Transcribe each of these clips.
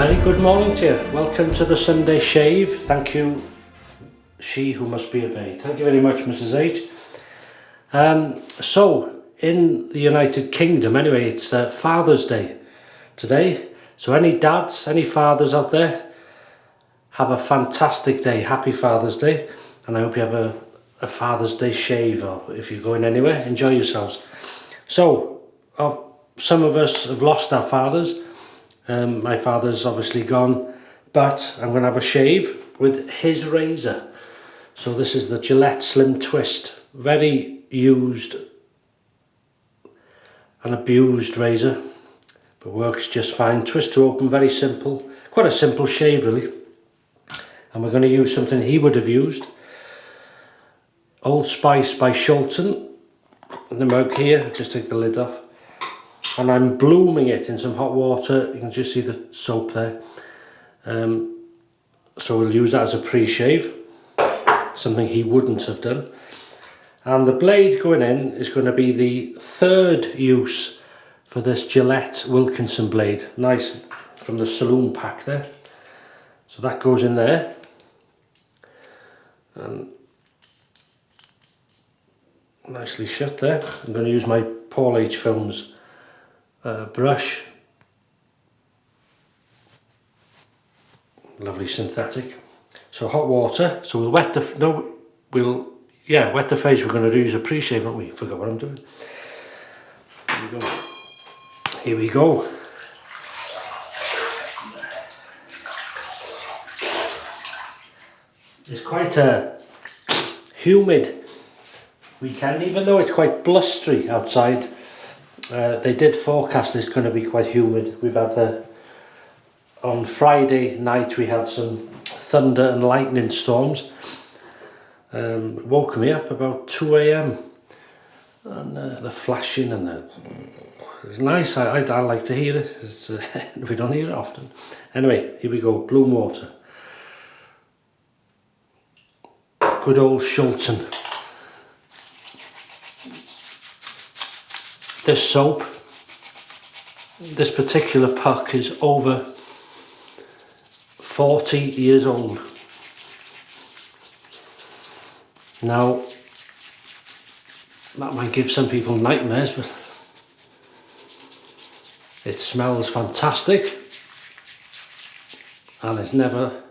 very good morning to you. Welcome to the Sunday shave. Thank you, she who must be obeyed. Thank you very much, Mrs. H. So, in the United Kingdom, anyway, it's Father's Day today. So any dads, any fathers out there, have a fantastic day. Happy Father's Day. And I hope you have a Father's Day shave, or if you're going anywhere, enjoy yourselves. So, some of us have lost our fathers. My father's obviously gone, but I'm going to have a shave with his razor. So this is the Gillette Slim Twist. Very used and abused razor, but works just fine. Twist to open, very simple. Quite a simple shave really. And we're going to use something he would have used. Old Spice by Shoulton. In the mug here, just take the lid off. And I'm blooming it in some hot water. You can just see the soap there. So we'll use that as a pre-shave. Something he wouldn't have done. And the blade going in is going to be the third use for this Gillette Wilkinson blade. Nice from the saloon pack there. So that goes in there. And nicely shut there. I'm going to use my PaulHFilms brush. Lovely synthetic. So hot water. So we'll wet the wet the face. We're going to use a pre-shave, aren't we? Forgot what I'm doing. Here we go. Here we go. It's quite a humid weekend, even though it's quite blustery outside. They did forecast it's going to be quite humid. We've had on Friday night we had some thunder and lightning storms. Woke me up about 2 AM and the flashing and it was nice. I like to hear it. We don't hear it often. Anyway, here we go. Bloom water. Good old Shoulton. This soap, this particular puck, is over 40 years old. Now, that might give some people nightmares, but it smells fantastic and it's never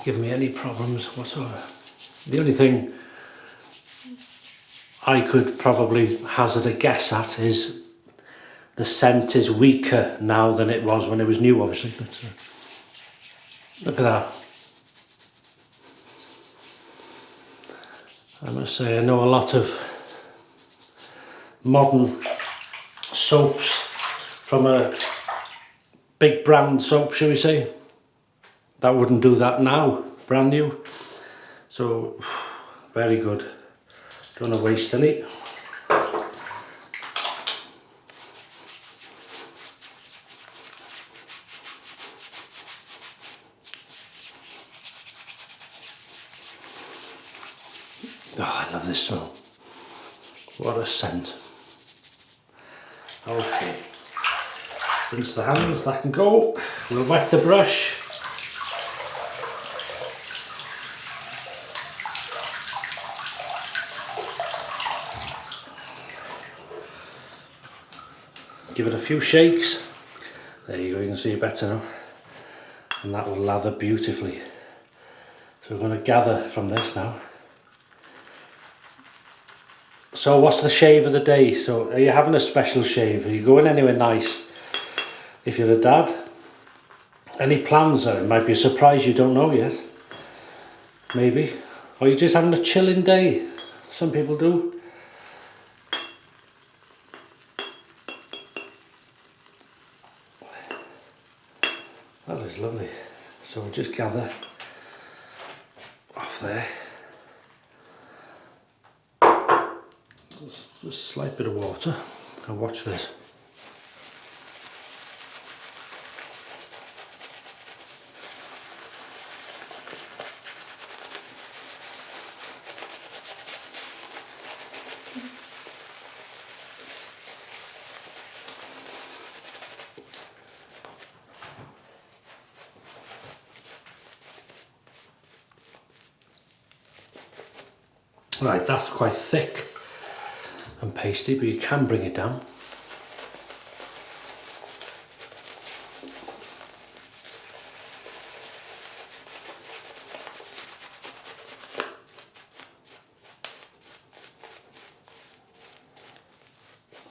given me any problems whatsoever. The only thing I could probably hazard a guess at is the scent is weaker now than it was when it was new, obviously. But look at that. I must say, I know a lot of modern soaps from a big brand soap, shall we say. That wouldn't do that now, brand new. So, very good. Don't want to waste any. Oh, I love this smell. What a scent. Okay. Rinse the hands, that can go. We'll wet the brush. Give it a few shakes. There you go, you can see it better now. And that will lather beautifully. So we're going to gather from this now. So what's the shave of the day? So are you having a special shave? Are you going anywhere nice? If you're a dad? Any plans? It might be a surprise you don't know yet. Maybe. Or you're just having a chilling day. Some people do. That is lovely. So we'll just gather off there. Just a slight bit of water and watch this. Right, that's quite thick and pasty, but you can bring it down.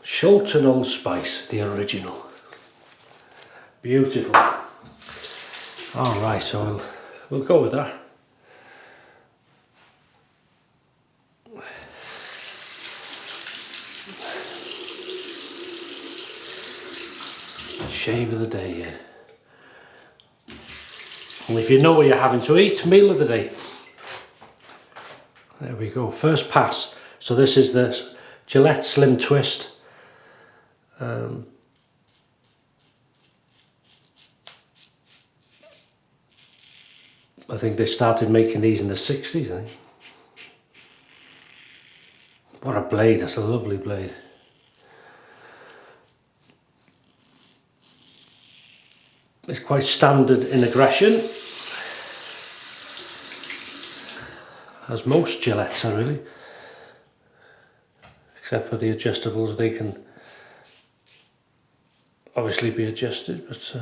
Shoulton Old Spice, the original. Beautiful. Alright, so we'll go with that. Shave of the day, yeah. And if you know what you're having to eat, meal of the day. There we go, first pass. So this is the Gillette Slim Twist. I think they started making these in the 60s, I think. What a blade, that's a lovely blade. It's quite standard in aggression, as most Gillettes are really, except for the adjustables. They can obviously be adjusted, but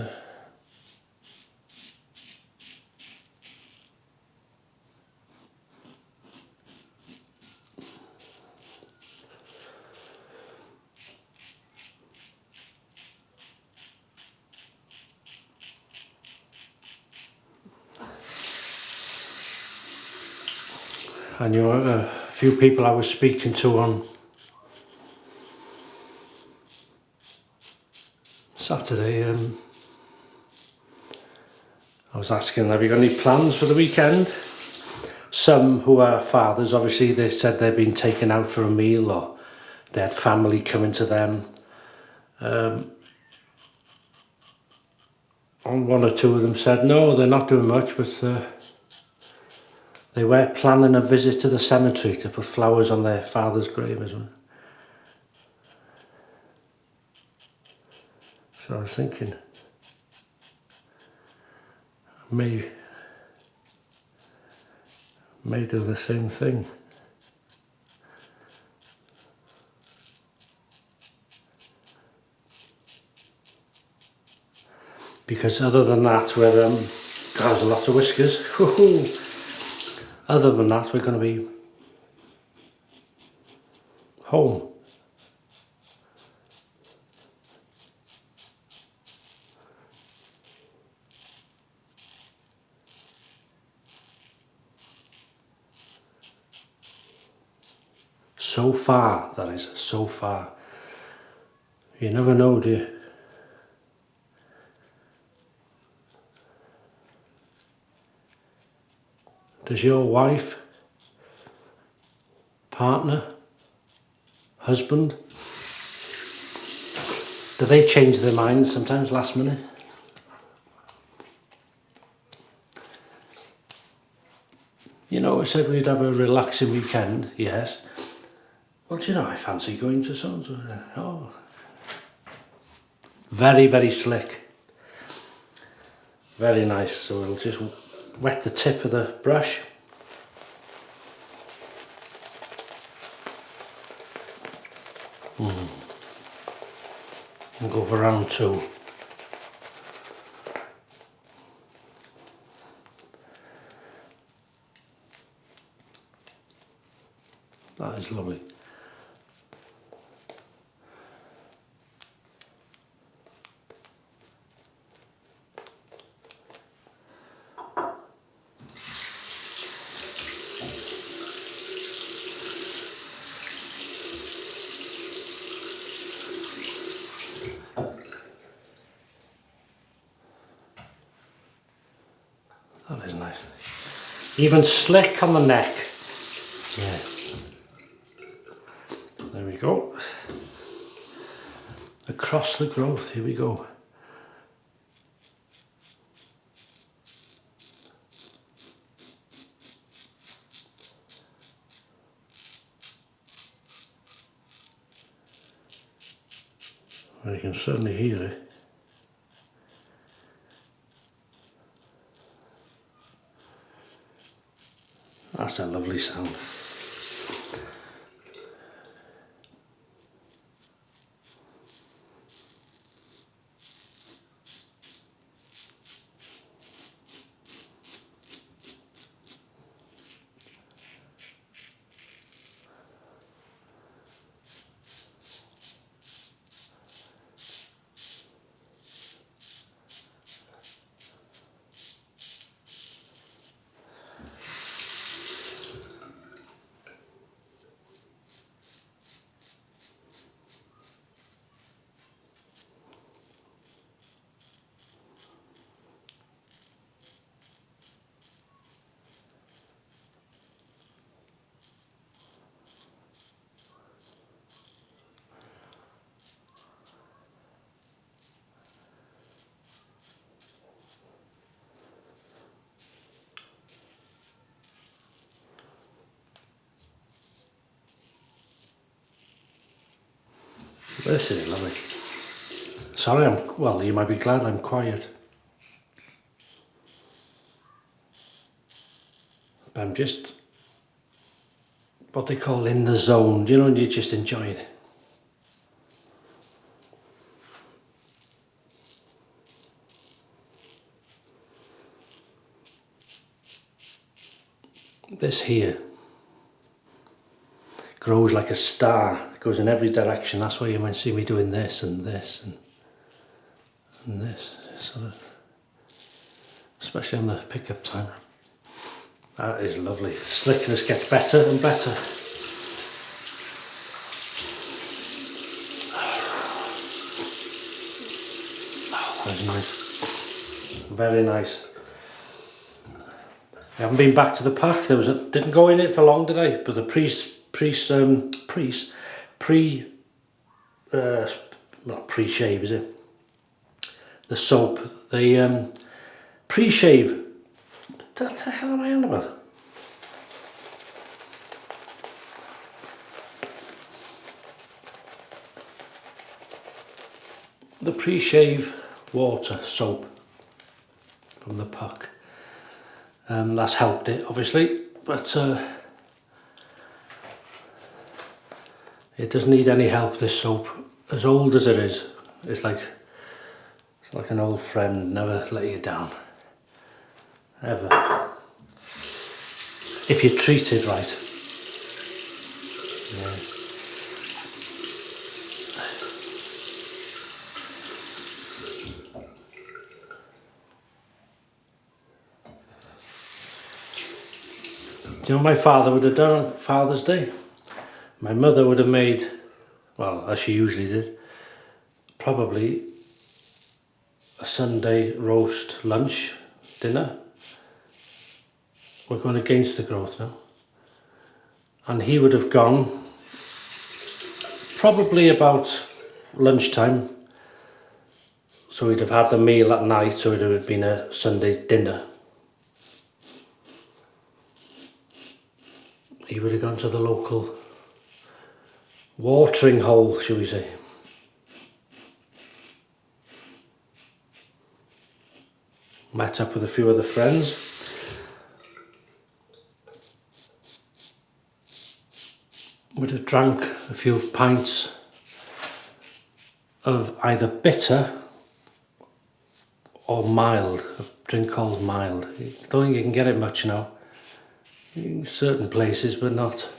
I knew a few people I was speaking to on Saturday. I was asking, have you got any plans for the weekend? Some who are fathers, obviously they said they'd been taken out for a meal or they had family coming to them. And one or two of them said no, they're not doing much, but they were planning a visit to the cemetery to put flowers on their father's grave as well. So I was thinking, may do the same thing. Because other than that, we're there's a lot of whiskers. Other than that, we're going to be home. So far, that is, so far. You never know, do you? Does your wife, partner, husband, do they change their minds sometimes last minute? You know, I said we'd have a relaxing weekend, yes. Well, do you know, I fancy going to so-and-so. Oh. Very, very slick. Very nice. So we'll just wet the tip of the brush. And go for round two. That is lovely. That is nice. Even slick on the neck. Yeah. There we go. Across the growth, here we go. Well, you can certainly hear it. That's a lovely sound. This is lovely. Sorry, well, you might be glad I'm quiet. But I'm just, what they call in the zone, you know, and you're just enjoying it. This here grows like a star. It goes in every direction. That's why you might see me doing this and this and this, sort of, especially on the pickup time. That is lovely. Slickness gets better and better. Oh, that is nice. Very nice. I haven't been back to the pack. Didn't go in it for long, did I? But the not pre-shave, is it? The soap, the pre-shave. What the hell am I on about? The pre-shave water soap from the pack. That's helped it, obviously, but it doesn't need any help, this soap. As old as it is, it's like an old friend, never let you down, ever. If you treat it right. Yeah. Do you know what my father would have done on Father's Day? My mother would have made, well, as she usually did, probably a Sunday roast lunch, dinner. We're going against the growth now. And he would have gone probably about lunchtime. So he'd have had the meal at night, so it would have been a Sunday dinner. He would have gone to the local watering hole, shall we say. Met up with a few other friends. Would have drank a few pints of either bitter or mild, a drink called mild. I don't think you can get it much now. In certain places, but not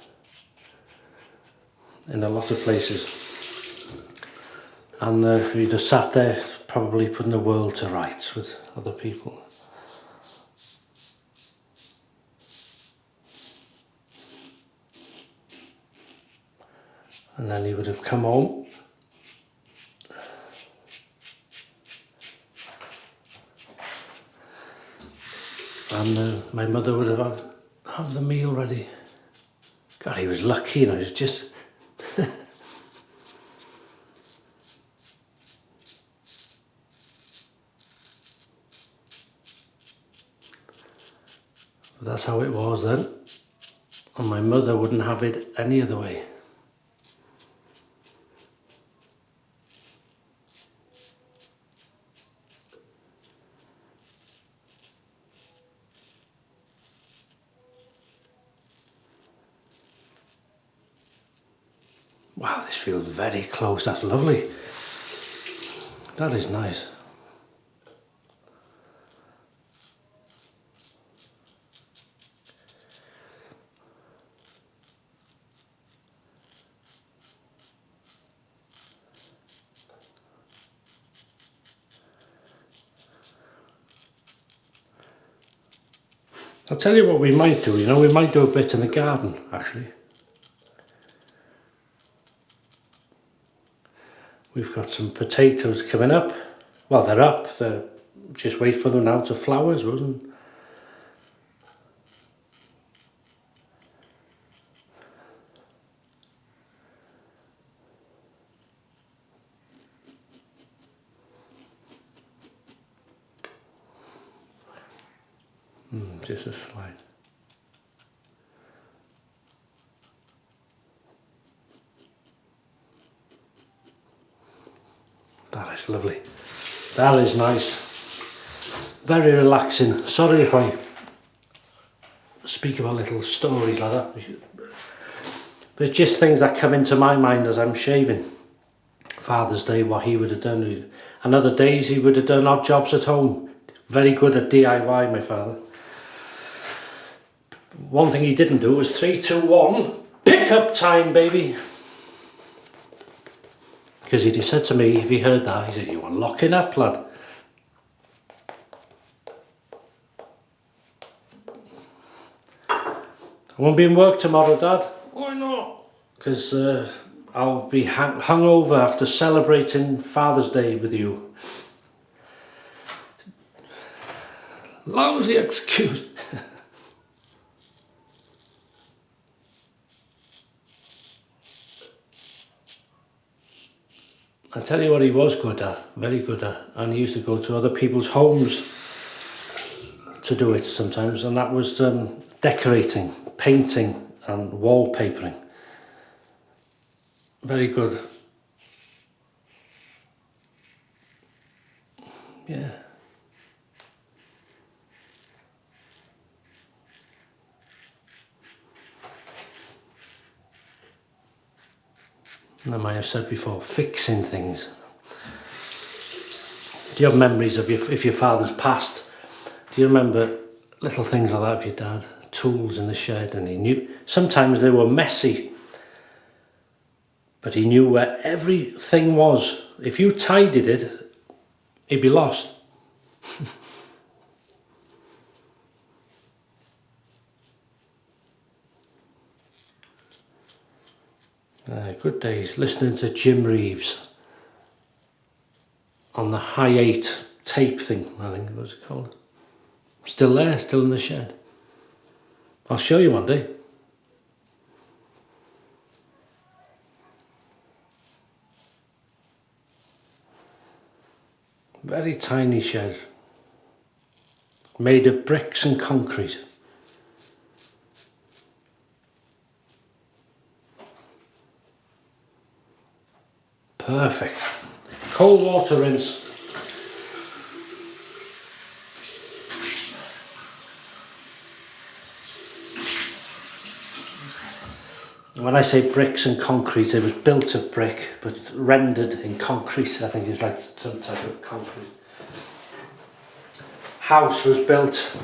in a lot of places. And we just sat there, probably putting the world to rights with other people. And then he would have come home. And my mother would have the meal ready. God, he was lucky, you know, he was just... But that's how it was then. And my mother wouldn't have it any other way. Wow, this feels very close. That's lovely. That is nice. I'll tell you what we might do, you know, we might do a bit in the garden, actually. We've got some potatoes coming up. Well, they're up. They're just wait for them now to flower, I suppose. Just a slide. That is lovely. That is nice. Very relaxing. Sorry if I speak about little stories like that. But it's just things that come into my mind as I'm shaving. Father's Day, what he would have done. And other days he would have done odd jobs at home. Very good at DIY, my father. One thing he didn't do was 3, 2, 1, pick up time, baby. Because he'd have said to me, if he heard that, he said, you were locking up, lad. I won't be in work tomorrow, Dad. Why not? Because I'll be hungover after celebrating Father's Day with you. Lousy excuse. I tell you what he was good at, very good at, and he used to go to other people's homes to do it sometimes, and that was decorating, painting and wallpapering. Very good. Yeah. And I might have said before, fixing things. Do you have memories of if your father's passed? Do you remember little things like that of your dad? Tools in the shed, and he knew, sometimes they were messy, but he knew where everything was. If you tidied it, he'd be lost. Good days, listening to Jim Reeves on the high 8 tape thing, I think it was called. Still there, still in the shed. I'll show you one day. Very tiny shed, made of bricks and concrete. Perfect. Cold water rinse. When I say bricks and concrete, it was built of brick, but rendered in concrete. I think it's like some type of concrete. House was built,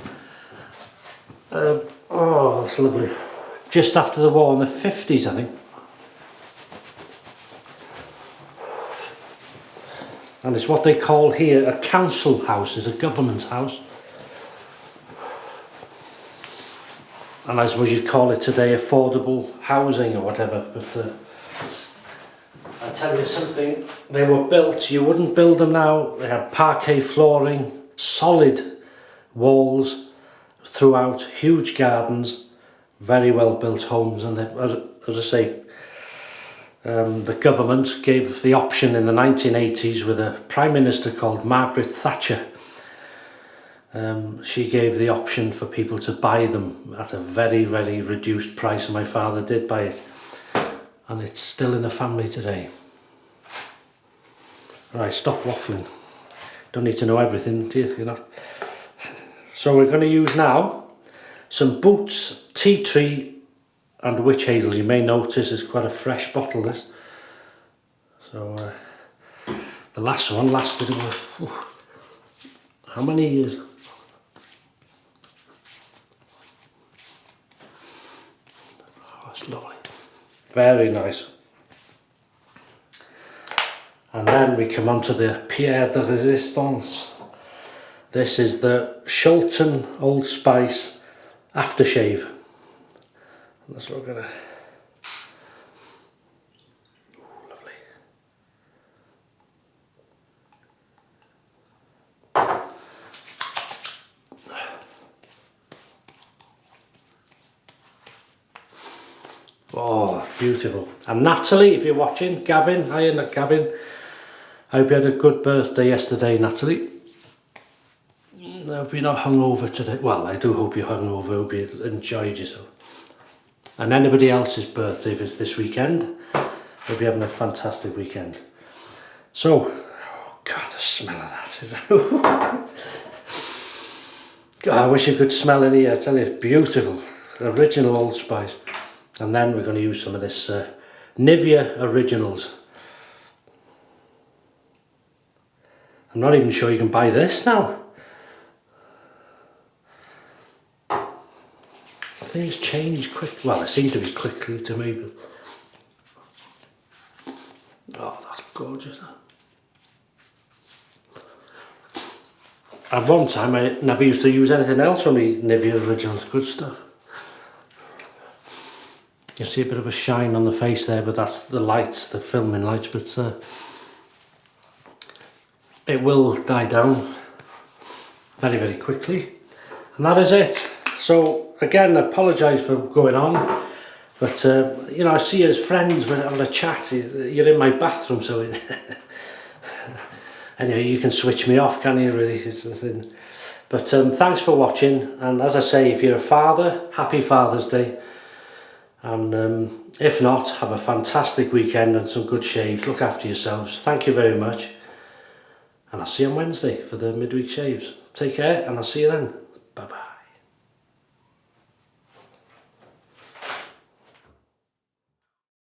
oh, that's lovely, just after the war in the 50s, I think. And it's what they call here a council house, it's a government house. And I suppose you'd call it today affordable housing or whatever, but I tell you something, they were built, you wouldn't build them now. They had parquet flooring, solid walls throughout, huge gardens, very well built homes. And they, as I say, the government gave the option in the 1980s with a Prime Minister called Margaret Thatcher. She gave the option for people to buy them at a very, very reduced price, and my father did buy it. And it's still in the family today. Right, stop waffling. Don't need to know everything, do you? You're not. So we're going to use now some Boots, Tea Tree and Witch Hazel. You may notice it's quite a fresh bottle, this. So the last one lasted, how many years? Oh, it's lovely. Very nice. And then we come on to the Pierre de Resistance. This is the Shoulton Old Spice Aftershave. That's what we're gonna. Ooh, lovely. Oh, beautiful. And Natalie, if you're watching, Gavin, hiya Gavin. I hope you had a good birthday yesterday, Natalie. I hope you're not hungover today. Well, I do hope you're hungover. I hope you enjoyed yourself. And anybody else's birthday if it's this weekend, hope you're having a fantastic weekend. So, the smell of that. God, I wish you could smell in here. I tell you, it's beautiful. Original Old Spice. And then we're going to use some of this Nivea Originals. I'm not even sure you can buy this now. Things change quick. Well, it seems to be quickly to me. But oh, that's gorgeous. At one time, I never used to use anything else from the Nivea Originals. Good stuff. You see a bit of a shine on the face there, but that's the lights, the filming lights. But it will die down very, very quickly. And that is it. So again, I apologise for going on, but you know, I see you as friends, we're having a chat. You're in my bathroom, so anyway, you can switch me off, can you? Really, it's the thing. But thanks for watching, and as I say, if you're a father, happy Father's Day, and if not, have a fantastic weekend and some good shaves. Look after yourselves. Thank you very much, and I'll see you on Wednesday for the midweek shaves. Take care, and I'll see you then. Bye bye.